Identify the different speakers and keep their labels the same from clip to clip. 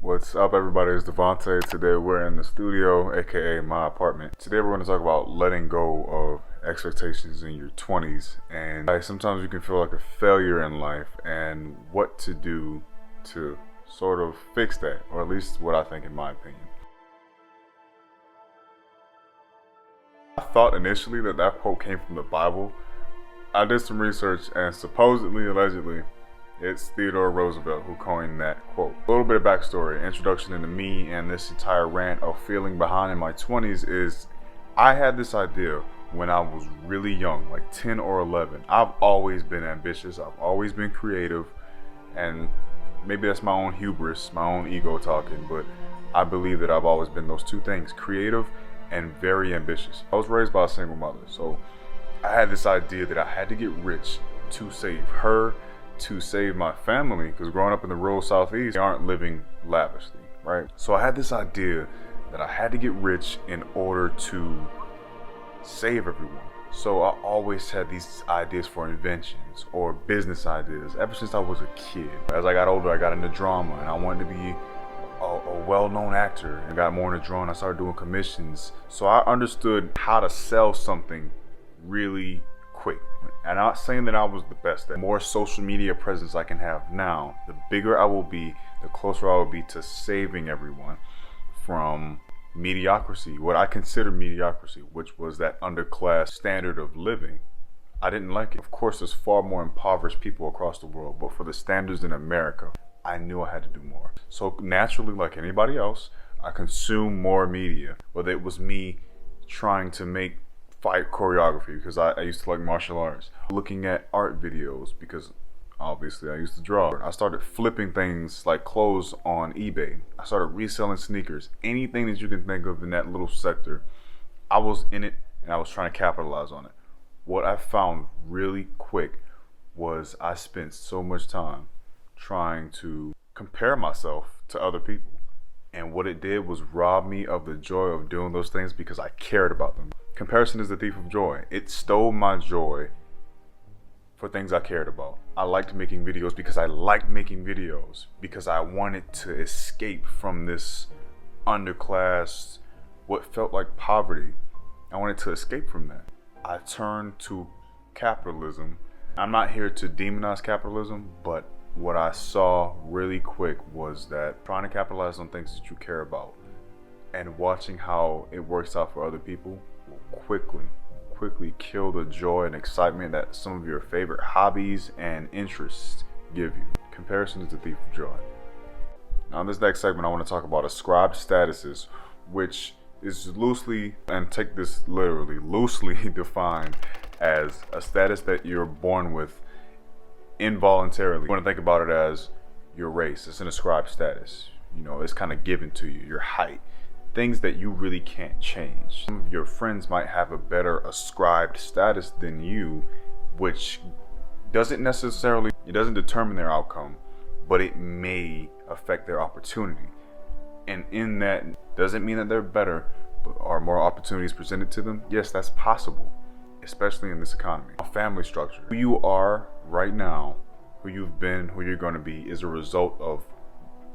Speaker 1: What's up, everybody? It's Devontae. Today we're in the studio, aka my apartment. Today we're going to talk about letting go of expectations in your 20s, and sometimes you can feel like a failure in life, and what to do to sort of fix that, or at least what I think, in my opinion. I thought initially that quote came from the Bible. I did some research, and supposedly, allegedly, it's Theodore Roosevelt who coined that quote. A little bit of backstory, introduction into me and this entire rant of feeling behind in my 20s is I had this idea when I was really young, like 10 or 11. I've always been ambitious, I've always been creative, and maybe that's my own hubris, my own ego talking, but I believe that I've always been those two things, creative and very ambitious. I was raised by a single mother, so I had this idea that I had to get rich to save her, to save my family, because growing up in the rural Southeast, they aren't living lavishly, right? So I had this idea that I had to get rich in order to save everyone. So I always had these ideas for inventions or business ideas ever since I was a kid. As I got older, I got into drama, and I wanted to be a well-known actor, and got more into drawing. I started doing commissions, so I understood how to sell something really quick. And I'm not saying that I was the best. The more social media presence I can have now, the bigger I will be, the closer I will be to saving everyone from mediocrity, what I consider mediocrity, which was that underclass standard of living. I didn't like it. Of course, there's far more impoverished people across the world, but for the standards in America, I knew I had to do more. So naturally, like anybody else, I consumed more media, whether it was me trying to make fight choreography because I used to like martial arts, looking at art videos because obviously I used to draw. I started flipping things like clothes on eBay. I started reselling sneakers. Anything that you can think of in that little sector, I was in it and I was trying to capitalize on it. What I found really quick was I spent so much time trying to compare myself to other people. And what it did was rob me of the joy of doing those things because I cared about them. Comparison is the thief of joy. It stole my joy for things I cared about. I liked making videos because I liked making videos, because I wanted to escape from this underclass, what felt like poverty. I wanted to escape from that. I turned to capitalism. I'm not here to demonize capitalism, but what I saw really quick was that trying to capitalize on things that you care about and watching how it works out for other people will quickly kill the joy and excitement that some of your favorite hobbies and interests give you. Comparison is the thief of joy. Now in this next segment, I want to talk about ascribed statuses, which is loosely, and take this literally, loosely defined as a status that you're born with involuntarily. You want to think about it as your race. It's an ascribed status. You know, it's kind of given to you. Your height, things that you really can't change. Some of your friends might have a better ascribed status than you, which doesn't necessarily, it doesn't determine their outcome, but it may affect their opportunity. And in that, doesn't mean that they're better, but are more opportunities presented to them? Yes, that's possible, especially in this economy. Family structure. Who you are right now, who you've been, who you're going to be, is a result of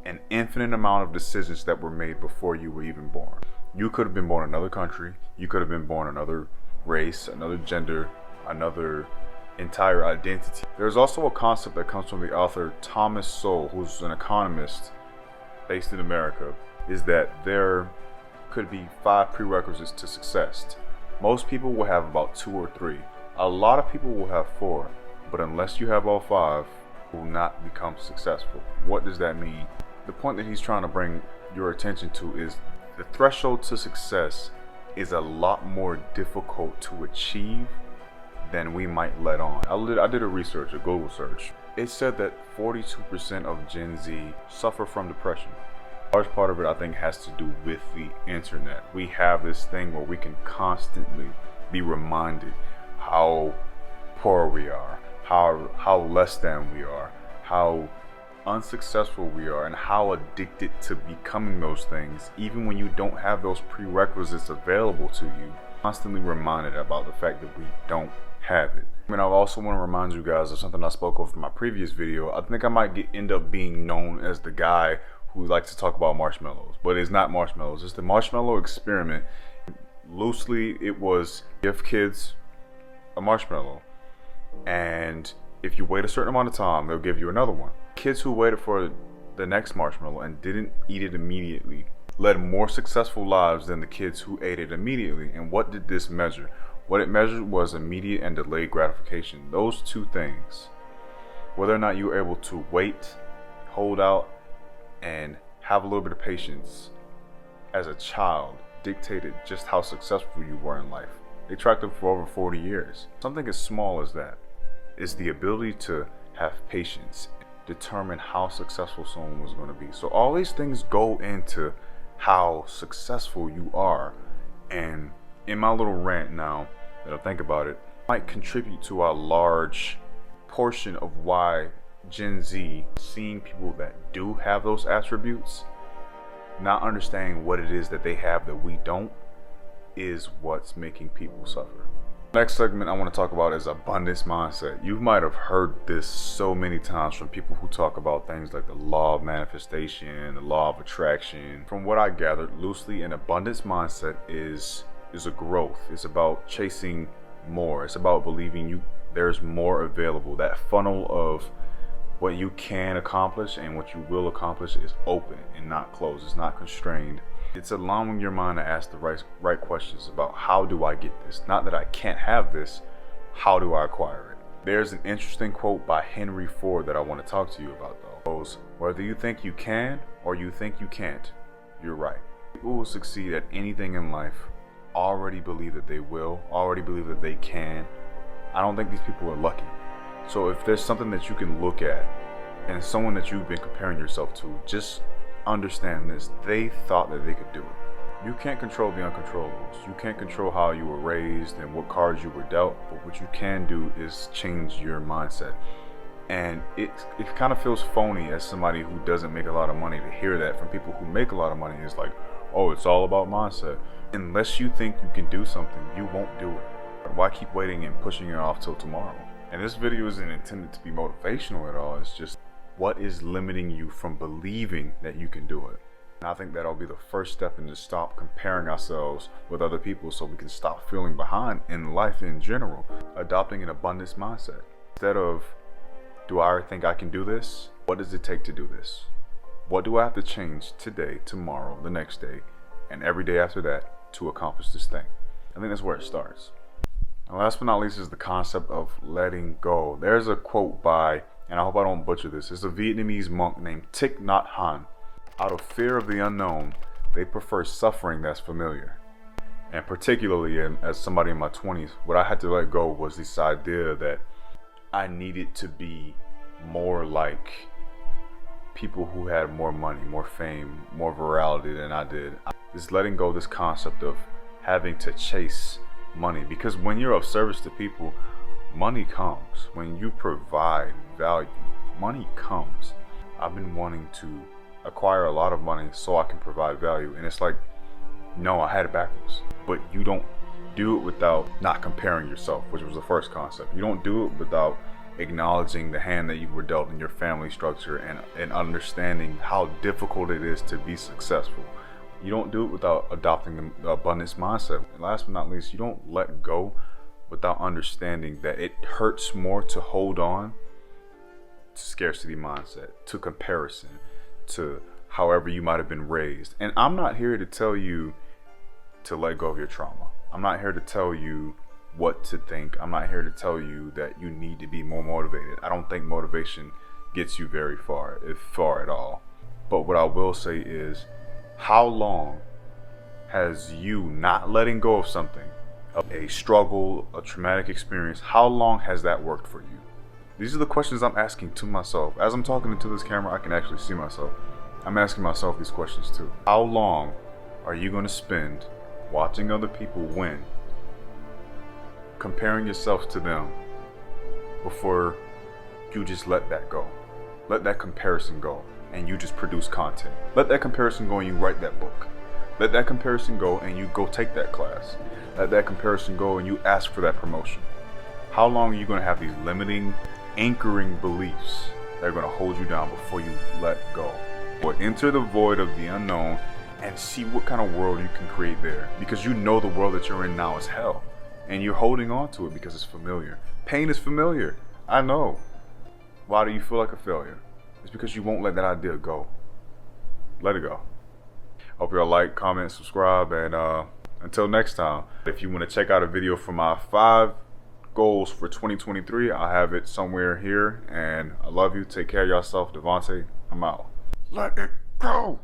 Speaker 1: an infinite amount of decisions that were made before you were even born. You could have been born in another country, you could have been born another race, another gender, another entire identity. There's also a concept that comes from the author Thomas Sowell, who's an economist based in America, is that there could be 5 prerequisites to success. Most people will have about 2 or 3. A lot of people will have 4, but unless you have all 5, you will not become successful. What does that mean? The point that he's trying to bring your attention to is the threshold to success is a lot more difficult to achieve than we might let on. I did a Google search. It said that 42% of Gen Z suffer from depression. A large part of it, I think, has to do with the internet. We have this thing where we can constantly be reminded how poor we are, how less than we are, how unsuccessful we are, and how addicted to becoming those things, even when you don't have those prerequisites available to you. Constantly reminded about the fact that we don't have it. And I also want to remind you guys of something I spoke of in my previous video. I think I might end up being known as the guy who like to talk about marshmallows, but it's not marshmallows. It's the marshmallow experiment. Loosely, it was give kids a marshmallow, and if you wait a certain amount of time, they'll give you another one. Kids who waited for the next marshmallow and didn't eat it immediately led more successful lives than the kids who ate it immediately. And what did this measure? What it measured was immediate and delayed gratification. Those two things, whether or not you were able to wait, hold out, and have a little bit of patience as a child, dictated just how successful you were in life. They tracked them for over 40 years. Something as small as that is the ability to have patience, determine how successful someone was going to be. So all these things go into how successful you are. And in my little rant now that I think about it, might contribute to a large portion of why Gen Z, seeing people that do have those attributes, not understanding what it is that they have that we don't, is what's making people suffer. Next segment I want to talk about is abundance mindset. You might have heard this so many times from people who talk about things like the law of manifestation, the law of attraction. From what I gathered loosely, an abundance mindset is a growth. It's about chasing more. It's about believing there's more available. That funnel of what you can accomplish and what you will accomplish is open and not closed. It's not constrained. It's allowing your mind to ask the right questions about how do I get this? Not that I can't have this, how do I acquire it? There's an interesting quote by Henry Ford that I want to talk to you about though. It goes, whether you think you can or you think you can't, you're right. People who succeed at anything in life already believe that they will, already believe that they can. I don't think these people are lucky. So if there's something that you can look at and someone that you've been comparing yourself to, just understand this: they thought that they could do it. You can't control the uncontrollables. You can't control how you were raised and what cards you were dealt, but what you can do is change your mindset. And it kind of feels phony as somebody who doesn't make a lot of money to hear that from people who make a lot of money. It's like, oh, it's all about mindset. Unless you think you can do something, you won't do it. Why keep waiting and pushing it off till tomorrow? And this video isn't intended to be motivational at all. It's just, what is limiting you from believing that you can do it? And I think that'll be the first step in to stop comparing ourselves with other people so we can stop feeling behind in life in general. Adopting an abundance mindset. Instead of, do I think I can do this? What does it take to do this? What do I have to change today, tomorrow, the next day, and every day after that to accomplish this thing? I think that's where it starts. And last but not least is the concept of letting go. There's a quote by, and I hope I don't butcher this, it's a Vietnamese monk named Thich Nhat Hanh. Out of fear of the unknown, they prefer suffering that's familiar. And particularly as somebody in my 20s, what I had to let go was this idea that I needed to be more like people who had more money, more fame, more virality than I did. Just letting go this concept of having to chase money, because when you're of service to people, money comes. When you provide value, money comes. I've been wanting to acquire a lot of money so I can provide value, and it's like, no, I had it backwards. But you don't do it without not comparing yourself, which was the first concept. You don't do it without acknowledging the hand that you were dealt in your family structure and understanding how difficult it is to be successful. You don't do it without adopting the abundance mindset. And last but not least, you don't let go without understanding that it hurts more to hold on to scarcity mindset, to comparison, to however you might have been raised. And I'm not here to tell you to let go of your trauma. I'm not here to tell you what to think. I'm not here to tell you that you need to be more motivated. I don't think motivation gets you very far, if far at all. But what I will say is, how long has you not letting go of something, a struggle, a traumatic experience, how long has that worked for you? These are the questions I'm asking to myself. As I'm talking into this camera, I can actually see myself. I'm asking myself these questions too. How long are you going to spend watching other people win, comparing yourself to them, before you just let that go? Let that comparison go and you just produce content. Let that comparison go and you write that book. Let that comparison go and you go take that class. Let that comparison go and you ask for that promotion. How long are you going to have these limiting, anchoring beliefs that are going to hold you down before you let go? Or enter the void of the unknown and see what kind of world you can create there. Because you know the world that you're in now is hell. And you're holding on to it because it's familiar. Pain is familiar. I know. Why do you feel like a failure? It's because you won't let that idea go. Let it go. Hope y'all like, comment, subscribe, and until next time. If you want to check out a video for my 5 goals for 2023, I'll have it somewhere here. And I love you. Take care of yourself. Devontae, I'm out. Let it go.